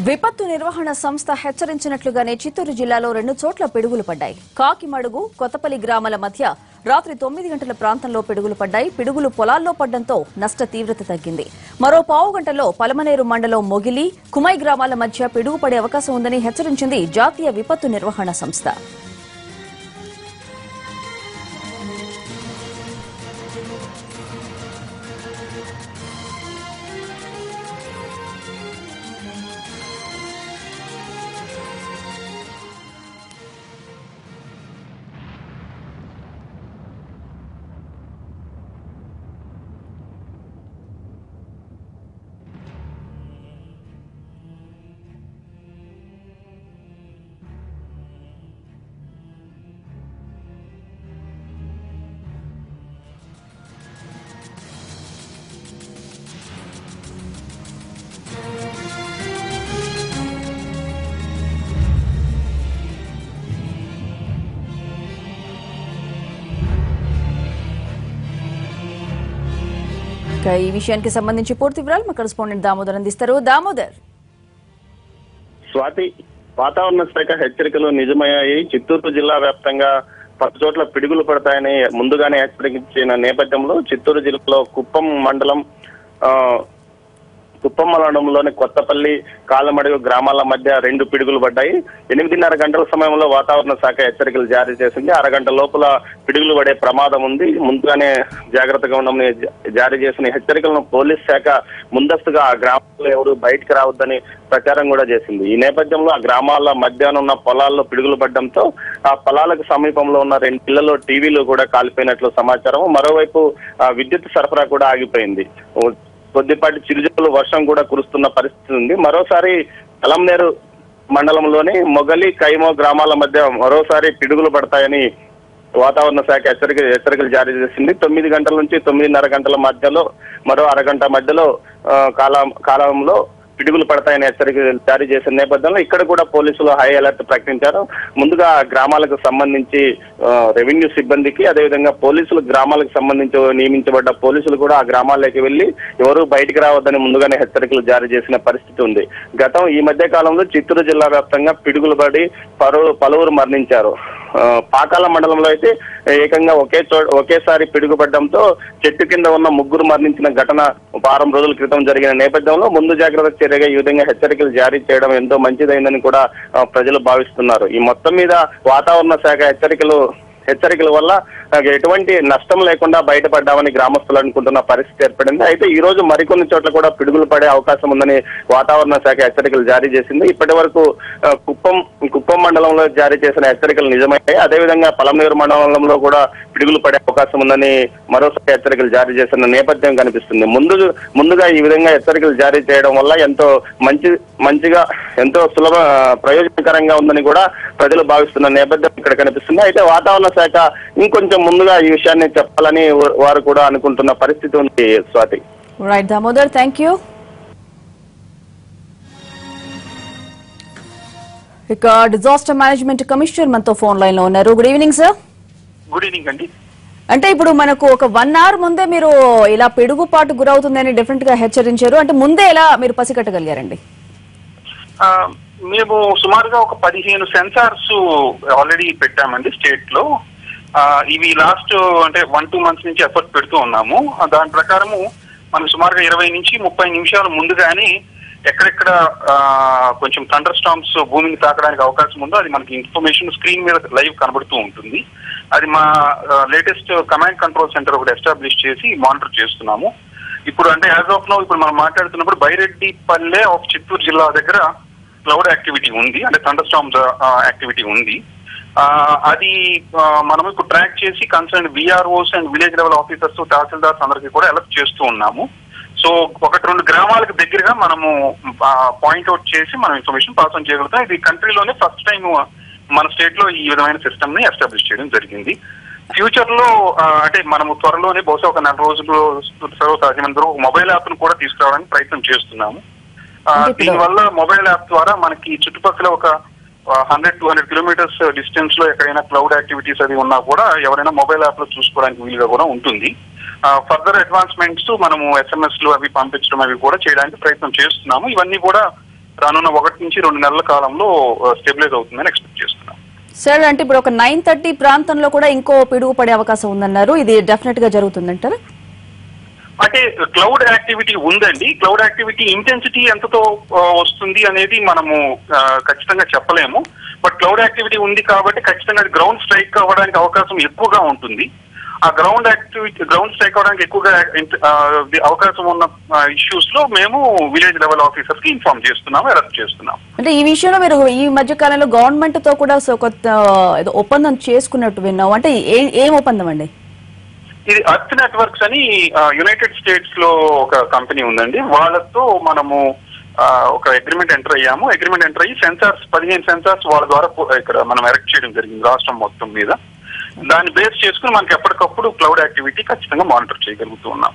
విపత్తు నిర్వహణ సంస్థ హెచ్చరించినట్లుగానే చిత్తూరు జిల్లాలో 2 చోట్ల పిడుగులు పడ్డాయి. కాకిమడుగు, కొత్తపల్లి గ్రామాల మధ్య రాత్రి 9 గంటల ప్రాంతంలో పిడుగులు పడ్డాయి. పిడుగులు పొలాల్లో పడ్డంతో నష్ట తీవ్రత తగ్గింది. మరో పావు గంటలో పలమనేరు మండలం మొగిలి, కుమై గ్రామాల మధ్య పిడుగు పడే అవకాశం ఉందని హెచ్చరించింది జాతీయ విపత్తు నిర్వహణ సంస్థ. ఈ విషయానికి సంబంధించి పూర్తి వివరాలు మా కరెస్పాండెంట్ దామోదర్ అందిస్తారు. దామోదర్, స్వాతి, వాతావరణ శాఖ హెచ్చరికలు నిజమయ్యాయి. చిత్తూరు జిల్లా వ్యాప్తంగా 10 చోట్ల పిడుగులు పడతాయని ముందుగానే హెచ్చరించిన నేపథ్యంలో చిత్తూరు జిల్లాలో కుప్పం మండలంలోని కొత్తపల్లి, కాలమడుగు గ్రామాల మధ్య 2 పిడుగులు పడ్డాయి. 8:30 గంటల సమయంలో వాతావరణ శాఖ హెచ్చరికలు జారీ చేసింది. అరగంట లోపల పిడుగులు పడే ప్రమాదం ఉంది, ముందుగానే జాగ్రత్తగా ఉండమని జారీ చేసిన హెచ్చరికలను పోలీస్ శాఖ ముందస్తుగా ఆ గ్రామాల్లో ఎవరు బయటకు రావద్దని ప్రచారం కూడా చేసింది. ఈ నేపథ్యంలో ఆ గ్రామాల మధ్యాహ్నం ఉన్న పొలాల్లో పిడుగులు పడడంతో ఆ పొలాలకు సమీపంలో ఉన్న 2 ఇళ్లలో టీవీలు కూడా కాలిపోయినట్లు సమాచారం. మరోవైపు విద్యుత్ సరఫరా కూడా ఆగిపోయింది. కొద్దిపాటి చిరుజల్లు వర్షం కూడా కురుస్తున్న పరిస్థితి ఉంది. మరోసారి పలమనేరు మండలంలోని మొగలి, కైమో గ్రామాల మధ్య మరోసారి పిడుగులు పడతాయని వాతావరణ శాఖ హెచ్చరికలు జారీ చేసింది. 9 గంటల నుంచి 9:30 గంటల మధ్యలో మరో అరగంట మధ్యలో కాలంలో పిడుగులు పడతాయని హెచ్చరికలు జారీ చేసిన నేపథ్యంలో ఇక్కడ కూడా పోలీసులు హై అలర్ట్ ప్రకటించారు. ముందుగా గ్రామాలకు సంబంధించి రెవెన్యూ సిబ్బందికి, అదేవిధంగా పోలీసులు గ్రామాలకు సంబంధించి నియమించబడ్డ పోలీసులు కూడా ఆ గ్రామాల్లోకి వెళ్లి ఎవరు బయటికి రావద్దని ముందుగానే హెచ్చరికలు జారీ చేసిన పరిస్థితి ఉంది. ఈ మధ్య కాలంలో చిత్తూరు జిల్లా వ్యాప్తంగా పిడుగులు పడి పలువురు మరణించారు. పాకాల మండలంలో అయితే ఏకంగా ఒకేసారి పిడుగుపడడంతో చెట్టు కింద ఉన్న 3 మరణించిన ఘటన వారం రోజుల క్రితం జరిగిన నేపథ్యంలో ముందు జాగ్రత్త చర్యగా ఈ విధంగా హెచ్చరికలు జారీ చేయడం ఎంతో మంచిదైందని కూడా ప్రజలు భావిస్తున్నారు. ఈ మొత్తం మీద వాతావరణ శాఖ హెచ్చరికల వల్ల ఎటువంటి నష్టం లేకుండా బయటపడ్డామని గ్రామస్తులు అనుకుంటున్న పరిస్థితి ఏర్పడింది. అయితే ఈ రోజు మరికొన్ని చోట్ల కూడా పిడుగులు పడే అవకాశం ఉందని వాతావరణ శాఖ హెచ్చరికలు జారీ చేసింది. ఇప్పటి వరకు కుప్పం మండలంలో జారీ చేసిన హెచ్చరికలు నిజమయ్యాయి. అదేవిధంగా పలమనేరు మండలంలో కూడా పిడుగులు పడే అవకాశం ఉందని మరోసారి హెచ్చరికలు జారీ చేసిన నేపథ్యం కనిపిస్తుంది. ముందుగా ఈ విధంగా హెచ్చరికలు జారీ చేయడం వల్ల ఎంతో మంచిగా ఎంతో ప్రయోజనకరంగా ఉందని కూడా ప్రజలు భావిస్తున్న నేపథ్యం ఇక్కడ కనిపిస్తుంది. అయితే వాతావరణ శాఖ ఇంకొంచెం ముందుగా ఈ విషయాన్ని చెప్పాలని వారు కూడా అనుకుంటున్న పరిస్థితి ఉంది. Swathi. Right Damodar, thank you. ఇక డిజాస్టర్ మేనేజ్మెంట్ కమిషనర్ మనతో ఫోన్ లైన్ లో ఉన్నారు. Good evening sir. Good evening అండి. అంటే ఇప్పుడు మనకు ఒక 1 hour ముందే మీరు ఇలా పిడుగుపాటు గురవుతుందని డెఫినెట్ గా హెచ్చరించారు. అంటే ముందే ఎలా మీరు పసిగట్టగలిగారండి? మేము సుమారుగా ఒక 15 సెన్సార్స్ ఆల్రెడీ పెట్టామండి స్టేట్ లో. ఇవి లాస్ట్ అంటే 1-2 months నుంచి ఎఫర్ట్ పెడుతూ ఉన్నాము. దాని ప్రకారము మనం సుమారుగా 20 నుంచి 30 నిమిషాల ముందుగానే ఎక్కడెక్కడ కొంచెం థండర్ స్టార్మ్స్ భూమిని తాకడానికి అవకాశం ఉందో అది మనకి ఇన్ఫర్మేషన్ స్క్రీన్ మీద లైవ్ కనబడుతూ ఉంటుంది. అది మా లేటెస్ట్ కమాండ్ కంట్రోల్ సెంటర్ ఒకటి ఎస్టాబ్లిష్ చేసి మానిటర్ చేస్తున్నాము. ఇప్పుడు అంటే యాజ్ ఆఫ్ నౌ ఇప్పుడు మనం మాట్లాడుతున్నప్పుడు బైరెడ్డిపల్లె ఆఫ్ చిత్తూరు జిల్లా దగ్గర క్లౌడ్ యాక్టివిటీ ఉంది, అంటే థండర్ స్టార్మ్స్ యాక్టివిటీ ఉంది. అది మనం ఇప్పుడు ట్రాక్ చేసి concern VROs and village level officers, tahsildars అందరికీ కూడా అలర్ట్ చేస్తూ ఉన్నాము. సో 1-2 గ్రామాలకు దగ్గరగా మనము పాయింట్అవుట్ చేసి మనం ఇన్ఫర్మేషన్ పాస్ ఆన్ చేయగలుగుతాం. ఇది కంట్రీలోనే ఫస్ట్ టైం మన స్టేట్ లో ఈ విధమైన సిస్టమ్ ని ఎస్టాబ్లిష్ చేయడం జరిగింది. ఫ్యూచర్ లో అంటే మనము త్వరలోనే బహుశా ఒక 4 రోజులు సర్వసాధ్యమైన మొబైల్ యాప్ ను కూడా తీసుకురావడానికి ప్రయత్నం చేస్తున్నాము. దీనివల్ల మొబైల్ యాప్ ద్వారా మనకి చుట్టుపక్కల ఒక 100-200 కిలోమీటర్స్ డిస్టెన్స్ లో ఎక్కడైనా క్లౌడ్ యాక్టివిటీస్ అది ఉన్నా కూడా ఎవరైనా మొబైల్ యాప్ లో చూసుకోవడానికి వీలుగా కూడా ఉంటుంది. ఫర్దర్ అడ్వాన్స్మెంట్స్ మనము SMS లు అవి పంపించడం అవి కూడా చేయడానికి ప్రయత్నం చేస్తున్నాము. ఇవన్నీ కూడా రానున్న 1 నుంచి 2 నెలల కాలంలో స్టెబిలైజ్ అవుతుందని ఎక్స్పెక్ట్ చేస్తున్నాం. సార్, అంటే ఇప్పుడు ఒక 9:30 ప్రాంతంలో కూడా ఇంకో పిడుగు పడే అవకాశం ఉందన్నారు. ఇది డెఫినెట్ గా జరుగుతుందంటారా? అంటే క్లౌడ్ యాక్టివిటీ ఉందండి. క్లౌడ్ యాక్టివిటీ ఇంటెన్సిటీ ఎంతతో వస్తుంది అనేది మనము ఖచ్చితంగా చెప్పలేము. బట్ క్లౌడ్ యాక్టివిటీ ఉంది కాబట్టి ఖచ్చితంగా గ్రౌండ్ స్ట్రైక్ అవ్వడానికి అవకాశం ఎక్కువగా ఉంటుంది. ఆ గ్రౌండ్ స్ట్రైక్ అవ్వడానికి ఎక్కువగా అవకాశం ఉన్న ఇష్యూస్ లో మేము విలేజ్ లెవెల్ ఆఫీసర్స్ కి ఇన్ఫార్మ్ చేస్తున్నాము, అరెస్ట్ చేస్తున్నాం. అంటే ఈ విషయంలో మీరు ఈ మధ్య కాలంలో గవర్నమెంట్ తో కూడా కొత్త ఒప్పందం చేసుకున్నట్టు విన్నాం. అంటే ఏం ఒప్పందం అండి? ఇది అర్త్ నెట్వర్క్స్ అని యునైటెడ్ స్టేట్స్ లో ఒక కంపెనీ ఉందండి. వాళ్ళతో మనము ఒక అగ్రిమెంట్ ఎంటర్ అయ్యాము. అగ్రిమెంట్ ఎంటర్ అయ్యి 15 సెన్సార్స్ వాళ్ళ ద్వారా ఇక్కడ మనం ఎరెక్ట్ చేయడం జరిగింది రాష్ట్రం మొత్తం మీద. దాన్ని బేస్ చేసుకుని మనకి ఎప్పటికప్పుడు క్లౌడ్ యాక్టివిటీ ఖచ్చితంగా మానిటర్ చేయగలుగుతూ ఉన్నాం.